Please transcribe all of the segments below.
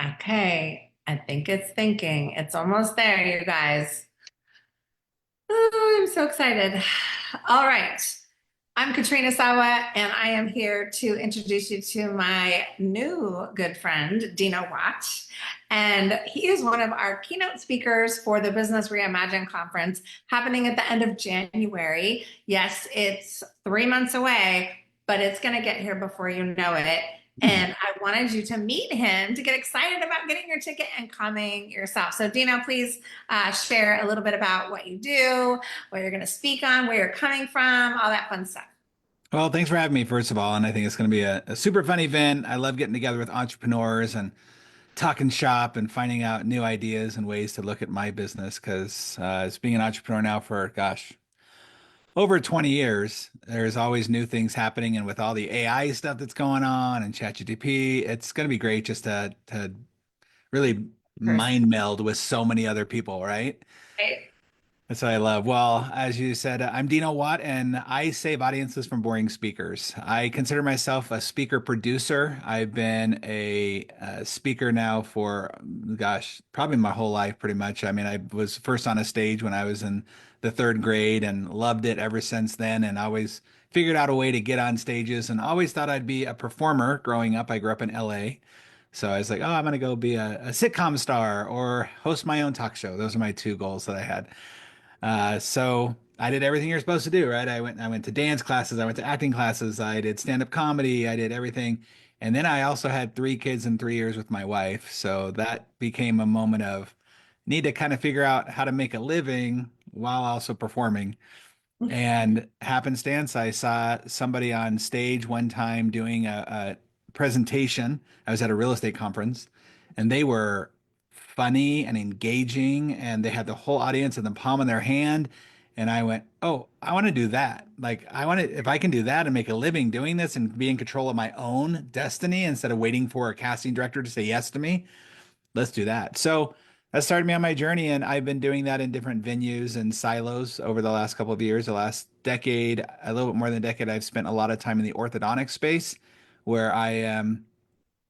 Okay, I think it's thinking. It's almost there, you guys. Oh, I'm so excited. All right. I'm Katrina Sawa, and I am here to introduce you to my new good friend, Dino Watt. And he is one of our keynote speakers for the Business Reimagined Conference happening at the end of January. Yes, it's 3 months away, but it's going to get here before you know it. And I wanted you to meet him to get excited about getting your ticket and coming yourself. So, Dino, please share a little bit about what you do, what you're going to speak on, where you're coming from, all that fun stuff. Well, thanks for having me, first of all. And I think it's going to be a super fun event. I love getting together with entrepreneurs and talking shop and finding out new ideas and ways to look at my business. Because as being an entrepreneur now for, gosh, over 20 years, there's always new things happening. And with all the AI stuff that's going on and ChatGPT, it's going to be great just to really Person, mind meld with so many other people, right? right? That's what I love. Well, as you said, I'm Dino Watt, and I save audiences from boring speakers. I consider myself a speaker producer. I've been a speaker now for, gosh, probably my whole life, pretty much. I mean, I was first on a stage when I was in the third grade and loved it ever since then, and always figured out a way to get on stages and always thought I'd be a performer growing up. I grew up in LA. So I was like, oh, I'm going to go be a sitcom star or host my own talk show. Those are my two goals that I had. So I did everything you're supposed to do, right? I went to dance classes, I went to acting classes, I did stand-up comedy, I did everything. And then I also had 3 kids in 3 years with my wife. So that became a moment of need to kind of figure out how to make a living while also performing. And happenstance, I saw somebody on stage one time doing a presentation. I was at a real estate conference, and they were funny and engaging, and they had the whole audience in the palm of their hand. And I went, "Oh, I want to do that. Like, I want to, if I can do that and make a living doing this and be in control of my own destiny instead of waiting for a casting director to say yes to me, let's do that." So that started me on my journey, and I've been doing that in different venues and silos over the last couple of years. The last decade, a little bit more than a decade, I've spent a lot of time in the orthodontic space, where I am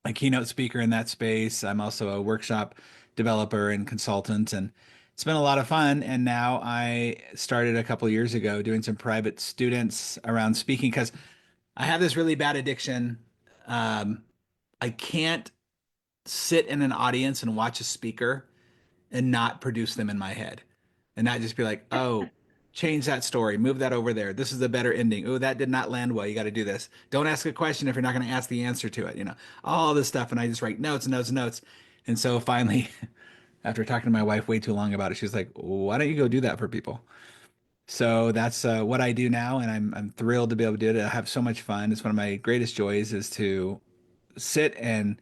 a keynote speaker in that space. I'm also a workshop developer and consultant, and it's been a lot of fun. And now I started a couple of years ago doing some private students around speaking because I have this really bad addiction. Um, I can't sit in an audience and watch a speaker and not produce them in my head and not just be like, oh, change that story, move that over there. This is a better ending. Oh, that did not land well. You got to do this. Don't ask a question if you're not going to ask the answer to it, all this stuff. And I just write notes, notes, notes. And so finally, after talking to my wife way too long about it, she's like, why don't you go do that for people? So that's what I do now, and I'm thrilled to be able to do it. I have so much fun. It's one of my greatest joys is to sit and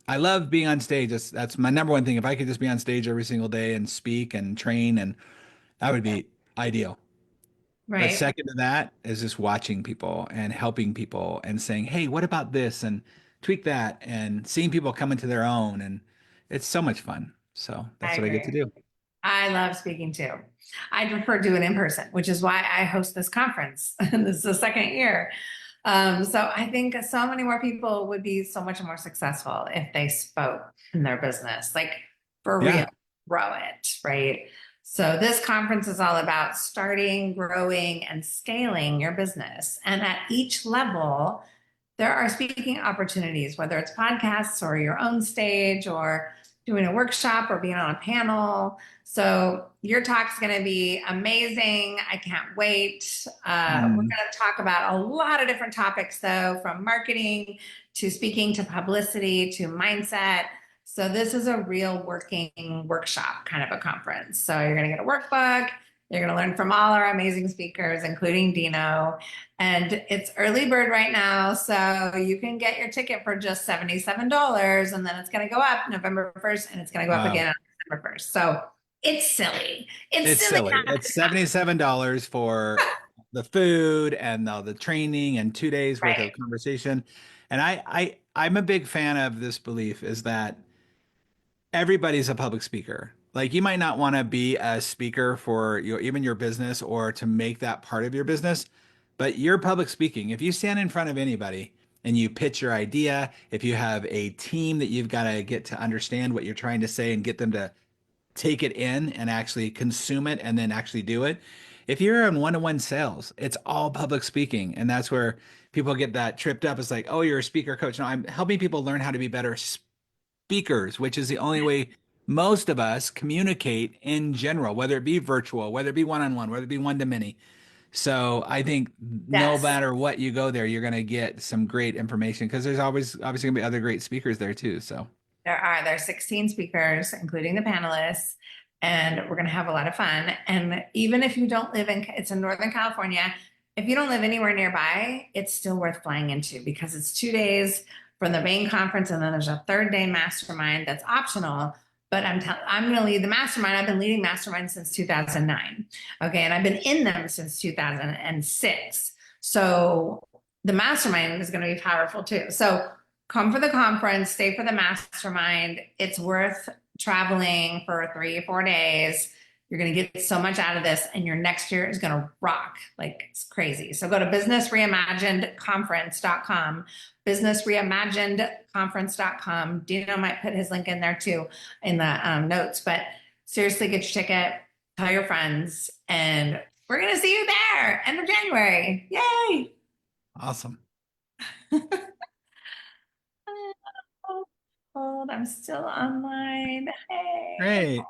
I love being on stage. That's my number one thing. If I could just be on stage every single day and speak and train, and that would be ideal. But Right. second to that is just watching people and helping people and saying, "Hey, what about this?" and tweak that and seeing people come into their own, and it's so much fun. So I that's what I get to agree. do. I love speaking too. I prefer doing it in person, which is why I host this conference. This is the second year. So I think so many more people would be so much more successful if they spoke in their business, like for real, Yeah. grow it, right? So this conference is all about starting, growing, and scaling your business. And at each level, there are speaking opportunities, whether it's podcasts or your own stage or doing a workshop or being on a panel. So your talk's going to be amazing. I can't wait. We're going Mm. to talk about a lot of different topics, though, from marketing to speaking to publicity to mindset. So this is a real working workshop kind of a conference. So you're going to get a workbook. You're going to learn from all our amazing speakers, including Dino. And it's early bird right now. So you can get your ticket for just $77. And then it's going to go up November 1st and it's going to go up Wow. again on December 1st. So it's silly. It's It's silly silly. not It's to come. $77 for the food and the training and 2 days worth Right. of conversation. And I'm a big fan of this belief is that everybody's a public speaker. Like you might not want to be a speaker for even your business or to make that part of your business, but you're public speaking. If you stand in front of anybody, and you pitch your idea, if you have a team that you've got to get to understand what you're trying to say and get them to take it in and actually consume it and then actually do it. If you're in one-to-one sales, it's all public speaking. And that's where people get that tripped up. It's like, oh, you're a speaker coach. No, I'm helping people learn how to be better speakers, which is the only way most of us communicate in general, whether it be virtual, whether it be one-on-one, whether it be one-to-many. So I think no Yes. matter what you go there, you're going to get some great information because there's always obviously going to be other great speakers there too. So There's 16 speakers, including the panelists, and we're going to have a lot of fun. And even if you don't live in, it's in Northern California, if you don't live anywhere nearby, it's still worth flying into because it's 2 days from the main conference, and then there's a third day mastermind that's optional. But I'm going to lead the mastermind. I've been leading mastermind since 2009. Okay, and I've been in them since 2006. So the mastermind is going to be powerful too. So come for the conference, stay for the mastermind. It's worth traveling for 3 or 4 days. You're going to get so much out of this, and your next year is going to rock like it's crazy. So go to businessreimaginedconference.com, businessreimaginedconference.com. Dino might put his link in there too in the notes, but seriously, get your ticket, tell your friends, and we're going to see you there end of January. Yay! awesome. Hold, I'm still online. Hey. Great.